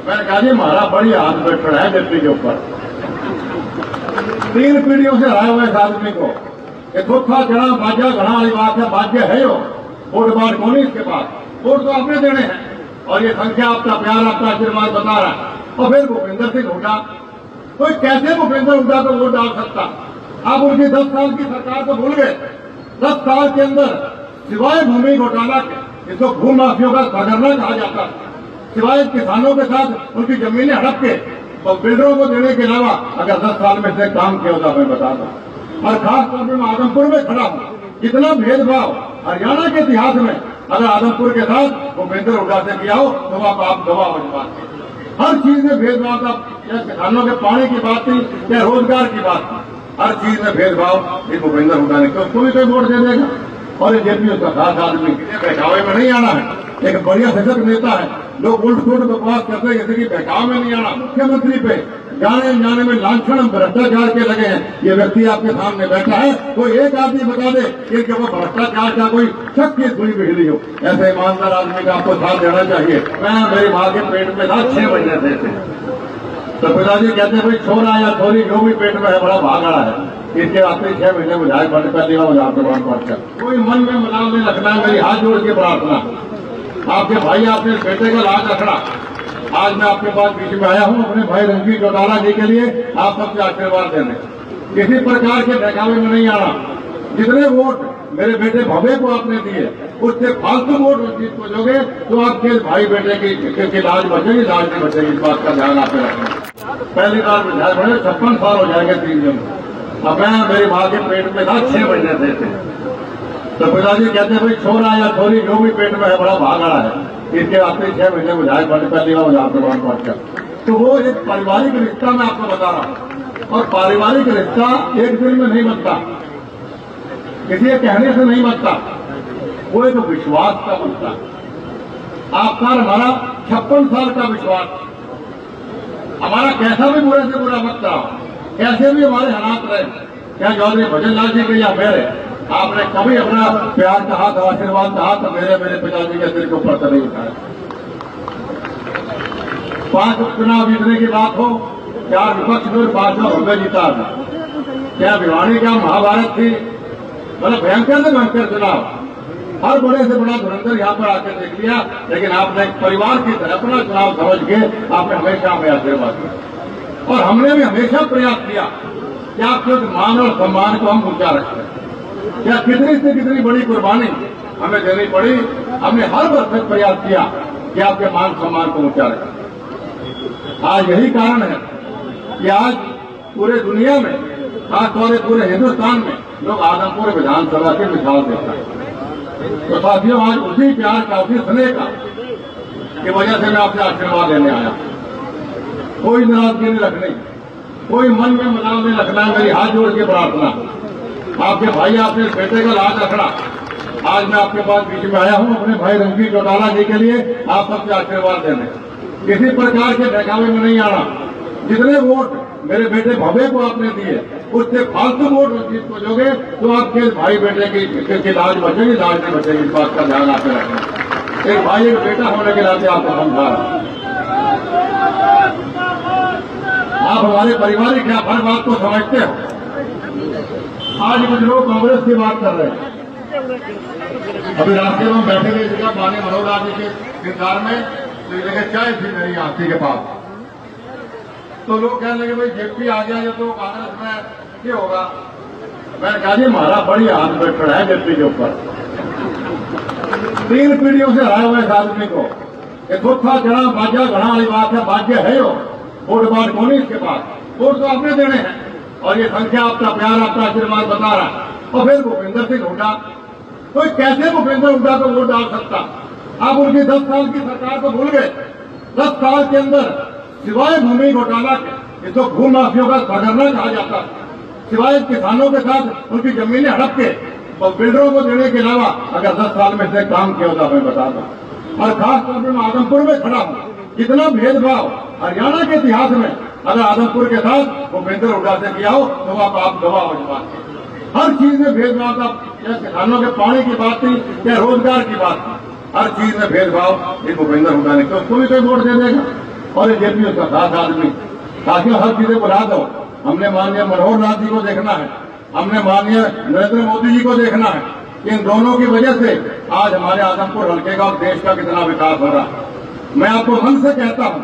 मैंने कहा जी हमारा बड़ी हाथ पे खड़ा है व्यक्ति के ऊपर। 3 पीढ़ियों से हराए हुए इस आदमी को ये थोथा चढ़ा बाजा घड़ा वाली बात है। बाजा है यो वोट बार कौन है इसके पास, वोट तो आपने देने हैं और ये संख्या आपका प्यार आपका आशीर्वाद बता रहा है। और फिर भूपेंद्र सिंह हुड्डा, कोई कैसे भूपेंद्र हुड्डा को वोट डाल सकता? आप उनकी 10 साल की सरकार को भूल गए। 10 साल के अंदर सिवाय भूमि घोटाला के, इसको भू माफियों का सरगना कहा जाता है, सिवाय किसानों के साथ उनकी जमीनें हड़प के बिल्डरों को देने के अलावा अगर 10 साल में से काम किया होता मैं बता दूं। और खासतौर पर मैं आदमपुर में खड़ा हूं, इतना भेदभाव हरियाणा के इतिहास में अगर आदमपुर के साथ भूपेंद्र हुड्डा से किया हो तो आप गवाह हो इस बात की। हर चीज में भेदभाव था, या किसानों के पानी की बात थी या रोजगार की बात थी, हर चीज में भेदभाव इस भूपेंद्र हुड्डा ने क्यों कोई वोट दे देगा। और ये जेपी उसका खास आदमी बहकावे में नहीं आना है, एक बढ़िया सशक्त नेता है। लोग उल्ट सुल्ट बकवास करते हैं जैसे कि बहकाव में नहीं आना। मुख्यमंत्री पे जाने जाने में लांछन भ्रष्टाचार के लगे हैं। ये व्यक्ति आपके सामने बैठा है, कोई एक आदमी बता दे कि इनके ऊपर भ्रष्टाचार का कोई शक की सुई भी हिली हो। ऐसे ईमानदार आदमी का आपको साथ देना चाहिए। मैं मेरी माँ के पेट में था 6 महीने थे, तो पिताजी कहते हैं भाई छोरा या छोरी जो भी पेट में है बड़ा भागड़ा है। इसके आते 6 महीने विधायक बनने पहली बार मुझे आपके पास पहुंचा। कोई मन में मलाल नहीं रखना है, मेरी हाथ जोड़ के प्रार्थना आपके भाई आपने बेटे का लाज रखना। आज मैं आपके पास बीच में आया हूं अपने भाई रणजीत चौटाला जी के लिए आप सबसे आशीर्वाद देने। किसी प्रकार के बहकावे में नहीं आना। जितने वोट मेरे बेटे भव्य को आपने दिए उससे फालतू वोट रणजीत को दोगे तो आपके भाई बेटे की लाज बचेगी, लाज नहीं बचेगी। इस बात का ध्यान आपने रखना। पहली बार विधायक बने 56 साल हो जाएंगे 3 दिन। अब मैं मेरी माँ के पेट में था 6 महीने थे, तो पिताजी कहते हैं भाई छोरा या छोरी जो भी पेट में है बड़ा भागड़ा है। इसके आते 6 महीने विधायक बनने पहली बार मुझे आपके पास पहुंचा। तो वो एक पारिवारिक रिश्ता मैं आपको बता रहा हूं। और पारिवारिक रिश्ता एक दिन में नहीं बनता, किसी के कहने से नहीं बनता, वो एक विश्वास का बनता। आपका हमारा 56 साल का विश्वास, हमारा कैसा भी बुरे से बुरा वक्त रहा, कैसे भी हमारे हालात रहे, क्या चौधरी भजन लाल जी के या मेरे, आपने कभी अपना प्यार कहा था, आशीर्वाद कहा तो मेरे पिताजी के सिर के ऊपर से नहीं उठाया। 5 उपचुनाव जीतने की बात हो, 4 विपक्ष में 5वां भव्य जीता था। क्या भिवानी क्या महाभारत थी, मतलब भयंकर से भयंकर चुनाव। हर बड़े से बड़ा धुरंधर यहाँ पर आकर देख लिया, लेकिन आपने एक परिवार की तरह अपना चुनाव समझ के आपने हमेशा हमें आशीर्वाद दिया। और हमने भी हमेशा प्रयास किया कि आपके मान और सम्मान को हम ऊंचा रखें। क्या कितनी से कितनी बड़ी कुर्बानी हमें देनी पड़ी, हमने हर वर्ष प्रयास किया कि आपके मान सम्मान को ऊंचा रखें। आज यही कारण है कि आज पूरे दुनिया में, खासतौर से पूरे हिंदुस्तान में लोग आदमपुर विधानसभा की मिसाल देता है। तो साथियों आज उसी प्यार का, उसी स्नेह का की वजह से मैं आपसे आशीर्वाद लेने आया। कोई नाराजगी नहीं रखनी, कोई मन में मलाल नहीं रखना। मेरी हाथ जोड़ के प्रार्थना आपके भाई आपने बेटे का लाज रखना। आज मैं आपके पास बीच में आया हूं अपने भाई रणजीत चौटाला जी के लिए आप सबसे आशीर्वाद देने। किसी प्रकार के बहकावे में नहीं आना। जितने वोट मेरे बेटे भव्य को आपने दिए उससे फालतू वोट रणजीत को दोगे तो आपके भाई बेटे की लाज बचेगी, लाज नहीं बचेगी। इस बात का ध्यान आपने रखना। एक भाई एक बेटा होने के नाते आपको समझा रहा। आप हमारे पारिवारिक हैं, हर बात को समझते हो। आज कुछ लोग कांग्रेस की बात कर रहे हैं। अभी रास्ते में बैठे थे जगह माननीय मनोहर लाल जी के किरदार में, तो ये जगह चाय थी मेरी आंटी के पास। तो लोग कहने लगे भाई जेपी आ गया ये तो कांग्रेस में क्या होगा। मैंने कहा जी हमारा बड़ी हाथ पे खड़ा है जेपी के ऊपर। 3 पीढ़ियों से हराए हुए इस आदमी को ये थोथा चढ़ा बाजा घड़ा वाली बात है। बाजा है यो वोट बार कौन है इसके पास, वोट तो आपने देने हैं और ये संख्या आपका प्यार आपका आशीर्वाद बता रहा है। और फिर भूपेंद्र सिंह हुड्डा, कोई कैसे भूपेंद्र हुड्डा को वोट डाल सकता? आप उनकी 10 साल की सरकार को भूल गए। 10 साल के अंदर सिवाय भूमि घोटाला के, इसको भू माफियों का सरगना कहा जाता है, सिवाय किसानों के साथ उनकी जमीनें हड़प के बिल्डरों को देने के अलावा अगर 10 साल में से काम किया होता मैं बता दूं। और खासतौर पर मैं आदमपुर में खड़ा हूं, इतना भेदभाव हरियाणा के इतिहास में अगर आदमपुर के साथ भूपेंद्र हुड्डा से किया हो तो आप गवाह हो जाए। हर चीज में भेदभाव था, या किसानों के पानी की बात थी या रोजगार की बात थी, हर चीज में भेदभाव ये भूपेंद्र हुड्डा ने, तो कोई वोट दे देगा। और जेपी उसका खास आदमी। साथियों, हर चीजें बुला दो। हमने माननीय मनोहर लाल जी को देखना है, हमने माननीय नरेंद्र मोदी जी को देखना है। इन दोनों की वजह से आज हमारे आदमपुर हल्के का और देश का कितना विकास हो रहा है। मैं आपको मन से कहता हूं,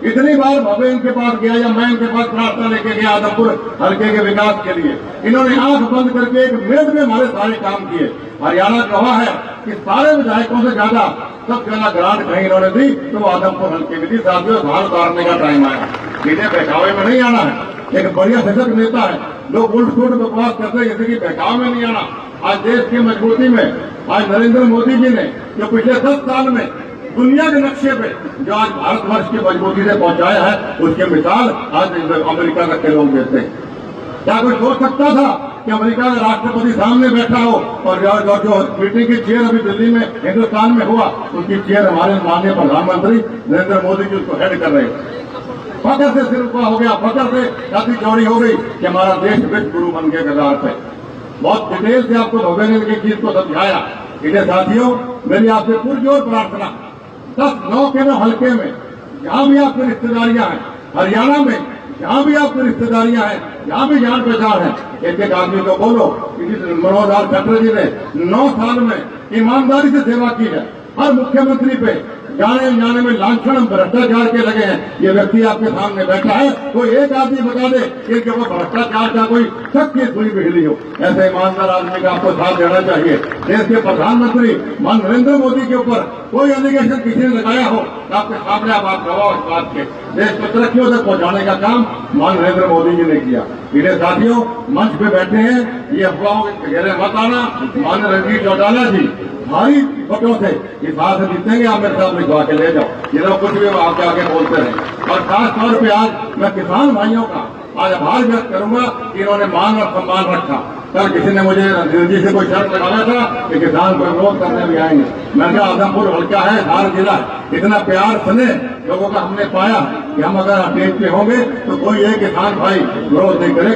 इतनी बार भवे इनके पास गया या मैं इनके पास प्रार्थना लेके गया आदमपुर हल्के के विकास के लिए, इन्होंने आंख बंद करके 1 मिनट में हमारे सारे काम किए। हरियाणा गवाह है कि सारे विधायकों से ज्यादा सबसे ज्यादा ग्रांट कहीं इन्होंने दी तो वो आदमपुर हल्के की दी। साथियों, धार उतारने का टाइम आया, सीधे बहकावे में नहीं आना है। एक बढ़िया सशक्त नेता है, लोग उल्ट सुलट बकवास करते हैं, किसी की बहकाव में नहीं आना। आज देश की मजबूती में आज नरेंद्र मोदी जी ने जो पिछले 10 साल में दुनिया के नक्शे पे जो आज भारतवर्ष की मजबूती से पहुंचाया है, उसकी मिसाल आज अमेरिका तक के लोग देते हैं। क्या कोई सोच सकता था कि अमेरिका का राष्ट्रपति सामने बैठा हो और जो मीटिंग की चेयर अभी दिल्ली में हिंदुस्तान में हुआ, उसकी चेयर हमारे माननीय प्रधानमंत्री नरेंद्र मोदी जी उसको हेड कर रहे हैं। फकर से सिर ऊपर हो गया, फकर से छाती चौड़ी हो गई कि हमारा देश विश्व गुरु बन के कगार पे। बहुत डिटेल से आपको भव्य ने की चीज को समझाया। इसलिए साथियों, मेरी आपसे पुरजोर प्रार्थना, 10-9 के हल्के में जहां भी आपकी रिश्तेदारियां हैं, हरियाणा में जहां भी आपकी रिश्तेदारियां हैं, जहां भी जान पहचान है, एक आदमी को बोलो कि मनोहर लाल खट्टर जी ने 9 साल में ईमानदारी से सेवा की है। हर मुख्यमंत्री पे जाने में लांछन भ्रष्टाचार के लगे हैं। ये व्यक्ति आपके सामने बैठा है, कोई एक आदमी बता दे कि इनके ऊपर भ्रष्टाचार का कोई शक की सुई बिजली हो। ऐसे ईमानदार आदमी का आपको साथ देना चाहिए। देश के प्रधानमंत्री मान नरेंद्र मोदी के ऊपर कोई एलिगेशन किसी ने लगाया हो, आपके सामने आप गवाह इस बात के। देश को तरक्कियों तक पहुंचाने का काम मान नरेंद्र मोदी जी ने किया। इसलिए साथियों, मंच पे बैठे हैं, ये अफवाहों के घेरे मत आना। मान रणजीत चौटाला जी भारी वोटों से इस बात से जीतेंगे, आप मेरे साथ लिखवा के ले जाओ। ये लोग कुछ भी आगे आगे बोलते रहे। और खास तौर पे आज मैं किसान भाइयों का आज आभार व्यक्त करूंगा कि इन्होंने मान और सम्मान रखा। कल किसी ने मुझे रणजीत जी से कोई शर्त लगाया था कि किसान को विरोध करने भी आएंगे। मैं कहा आदमपुर हल्का है, धार जिला है, इतना प्यार स्नेह लोगों का हमने पाया कि हम अगर स्टेज पे होंगे तो कोई एक किसान भाई विरोध नहीं करे।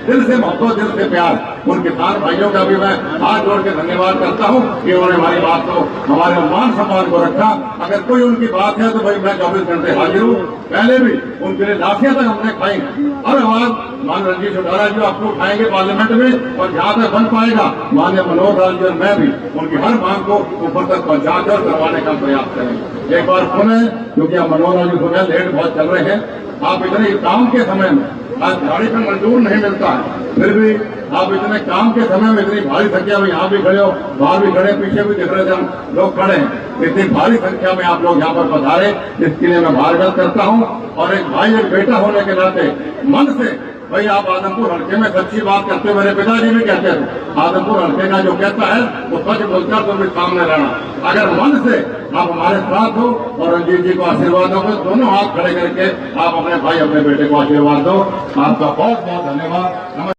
दिल से मोहब्बत, दिल से प्यार। उन किसान भाइयों का भी मैं हाथ जोड़ के धन्यवाद करता हूँ कि उन्होंने हमारी बात को, हमारे मान सम्मान को रखा। अगर कोई उनकी बात है तो भाई मैं 24 घंटे हाजिर हूँ। पहले भी उनके लिए लाशियां तक हमने खाई और आवाज मान रणजीत चौटाला जी आपको उठाएंगे पार्लियामेंट में, और जहां तक बन पाएगा माननीय मनोहर लाल जी और मैं भी उनकी हर मांग को ऊपर तक पहुंचाकर करवाने का प्रयास करेंगे। एक बार सुने, क्योंकि आप मनोहर लाल जी सुने, लेट बहुत चल रहे हैं। आप इतने काम के समय में आज गाड़ी पर मजदूर नहीं मिलता है, फिर भी आप इतने काम के समय में इतनी भारी संख्या में यहाँ भी खड़े हो, बाहर भी खड़े, पीछे भी दिख रहे थे हम लोग खड़े हैं। इतनी भारी संख्या में आप लोग यहाँ पर पधारे, इसके लिए मैं आभार व्यक्त करता हूँ। और एक भाई एक बेटा होने के नाते मन से भाई आप आदमपुर हल्के में सच्ची बात करते, मेरे पिताजी भी कहते थे आदमपुर हल्के का जो कहता है वो सच बोलकर तुम भी सामने रहना। अगर मन से आप हमारे साथ हो और रणजीत जी को आशीर्वाद दो, दोनों हाथ खड़े करके आप अपने भाई अपने बेटे को आशीर्वाद दो। आपका बहुत बहुत धन्यवाद।